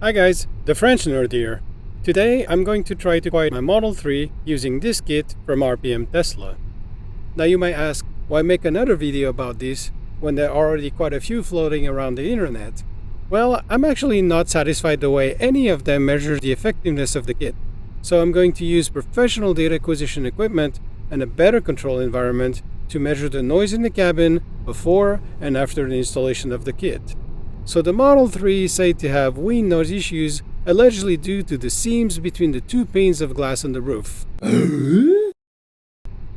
Hi guys, the French nerd here. Today I'm going to try to quiet my Model 3 using this kit from RPM Tesla. Now you might ask, why make another video about this when there are already quite a few floating around the internet? Well, I'm actually not satisfied the way any of them measure the effectiveness of the kit. So I'm going to use professional data acquisition equipment and a better control environment to measure the noise in the cabin before and after the installation of the kit. So the Model 3 is said to have wind noise issues allegedly due to the seams between the two panes of glass on the roof.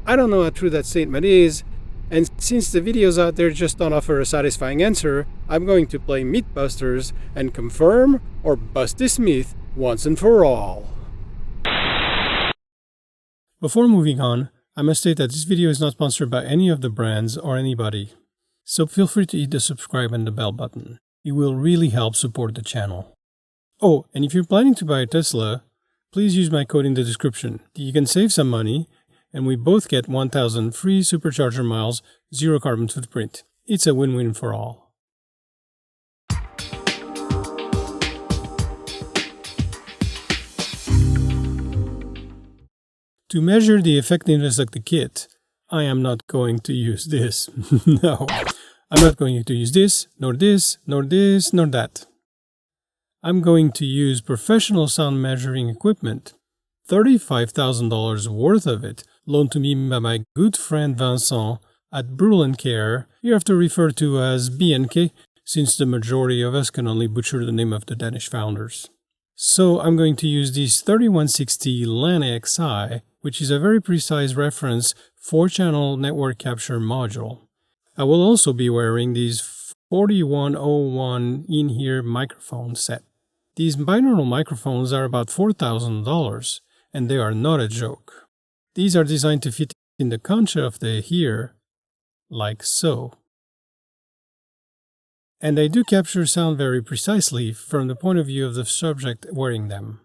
I don't know how true that statement is, and since the videos out there just don't offer a satisfying answer, I'm going to play Mythbusters and confirm or bust this myth once and for all. Before moving on, I must state that this video is not sponsored by any of the brands or anybody. So feel free to hit the subscribe and the bell button. It will really help support the channel. Oh, and if you're planning to buy a Tesla, please use my code in the description. You can save some money, and we both get 1,000 free supercharger miles, zero carbon footprint. It's a win-win for all. To measure the effectiveness of the kit, I am not going to use this. No, I'm not going to use this, nor this, nor this, nor that. I'm going to use professional sound measuring equipment, $35,000 worth of it, loaned to me by my good friend Vincent at Brule & Care, hereafter referred to as B&K, since the majority of us can only butcher the name of the Danish founders. So I'm going to use this 3160 LAN XI, which is a very precise reference 4-channel network capture module. I will also be wearing these 4101 in-ear microphone set. These binaural microphones are about $4,000, and they are not a joke. These are designed to fit in the concha of the ear, like so. And they do capture sound very precisely from the point of view of the subject wearing them.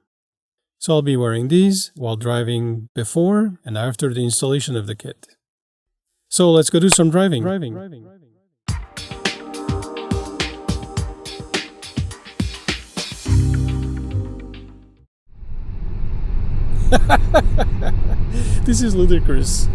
So I'll be wearing these while driving before and after the installation of the kit. So let's go do some driving. This is ludicrous.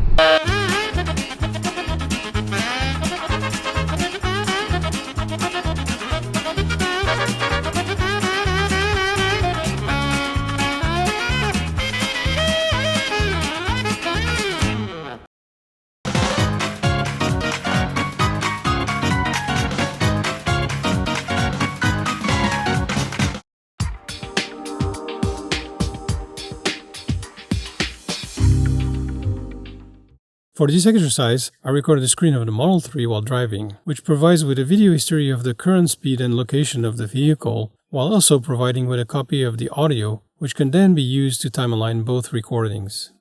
For this exercise, I recorded the screen of the Model 3 while driving, which provides with a video history of the current speed and location of the vehicle, while also providing with a copy of the audio, which can then be used to time align both recordings.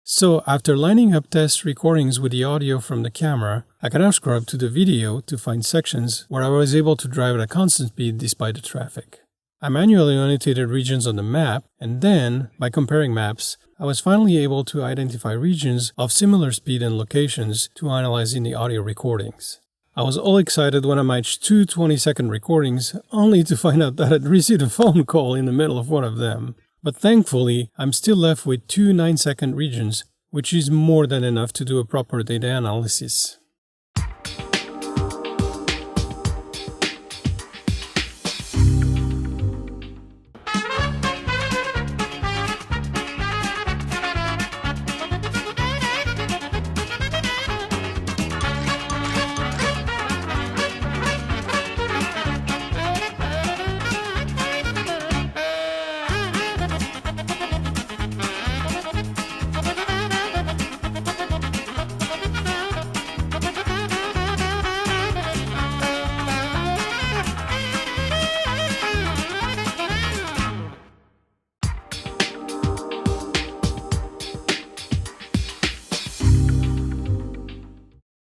So, after lining up test recordings with the audio from the camera, I can now scrub to the video to find sections where I was able to drive at a constant speed despite the traffic. I manually annotated regions on the map, and then, by comparing maps, I was finally able to identify regions of similar speed and locations to analyze in the audio recordings. I was all excited when I matched two 20-second recordings, only to find out that I'd received a phone call in the middle of one of them. But thankfully, I'm still left with two 9-second regions, which is more than enough to do a proper data analysis.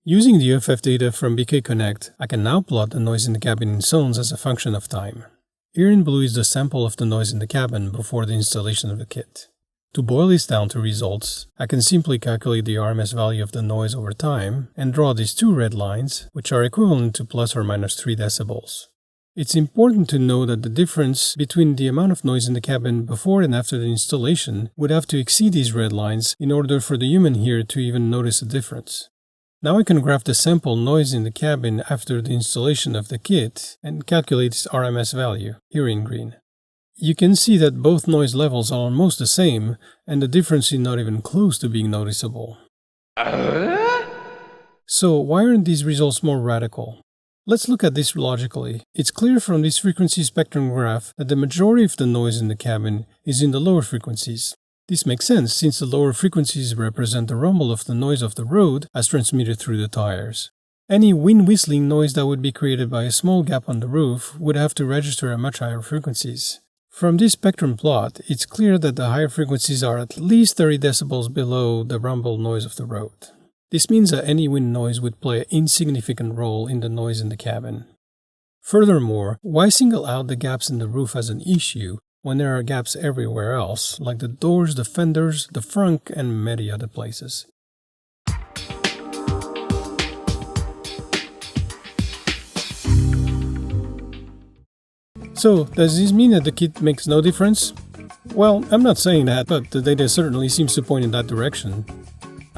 Using the UFF data from BK Connect, I can now plot the noise in the cabin in zones as a function of time. Here in blue is the sample of the noise in the cabin before the installation of the kit. To boil this down to results, I can simply calculate the RMS value of the noise over time and draw these two red lines, which are equivalent to plus or minus 3 decibels. It's important to know that the difference between the amount of noise in the cabin before and after the installation would have to exceed these red lines in order for the human ear to even notice a difference. Now I can graph the sample noise in the cabin after the installation of the kit and calculate its RMS value, here in green. You can see that both noise levels are almost the same, and the difference is not even close to being noticeable. So why aren't these results more radical? Let's look at this logically. It's clear from this frequency spectrum graph that the majority of the noise in the cabin is in the lower frequencies. This makes sense since the lower frequencies represent the rumble of the noise of the road as transmitted through the tires. Any wind whistling noise that would be created by a small gap on the roof would have to register at much higher frequencies. From this spectrum plot, it's clear that the higher frequencies are at least 30 decibels below the rumble noise of the road. This means that any wind noise would play an insignificant role in the noise in the cabin. Furthermore, why single out the gaps in the roof as an issue when there are gaps everywhere else, like the doors, the fenders, the front, and many other places? So, does this mean that the kit makes no difference? Well, I'm not saying that, but the data certainly seems to point in that direction.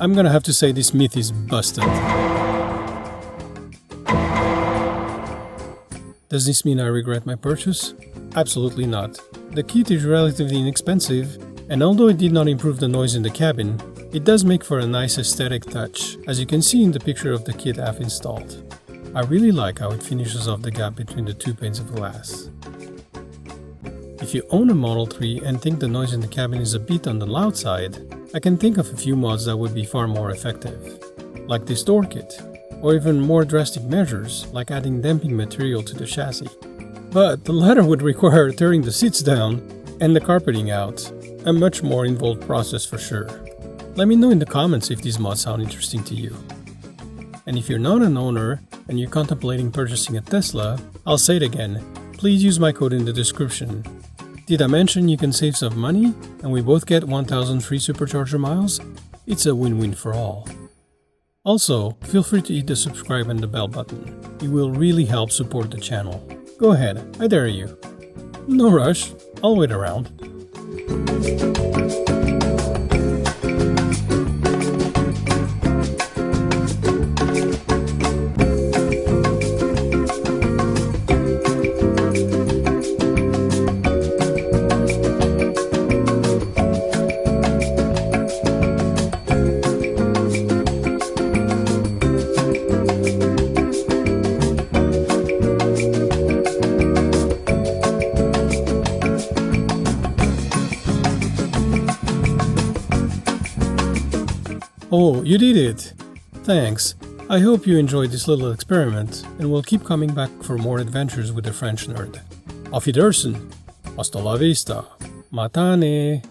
I'm gonna have to say this myth is busted. Does this mean I regret my purchase? Absolutely not. The kit is relatively inexpensive, and although it did not improve the noise in the cabin, it does make for a nice aesthetic touch, as you can see in the picture of the kit I've installed. I really like how it finishes off the gap between the two panes of glass. If you own a Model 3 and think the noise in the cabin is a bit on the loud side, I can think of a few mods that would be far more effective, like this door kit, or even more drastic measures like adding damping material to the chassis. But the latter would require tearing the seats down and the carpeting out, a much more involved process for sure. Let me know in the comments if these mods sound interesting to you. And if you're not an owner and you're contemplating purchasing a Tesla, I'll say it again, please use my code in the description. Did I mention you can save some money and we both get 1,000 free supercharger miles? It's a win-win for all. Also, feel free to hit the subscribe and the bell button. It will really help support the channel. Go ahead, I dare you. No rush, I'll wait around. Oh, you did it! Thanks. I hope you enjoyed this little experiment and will keep coming back for more adventures with the French nerd. Auf Wiedersehen! Hasta la vista! Matane!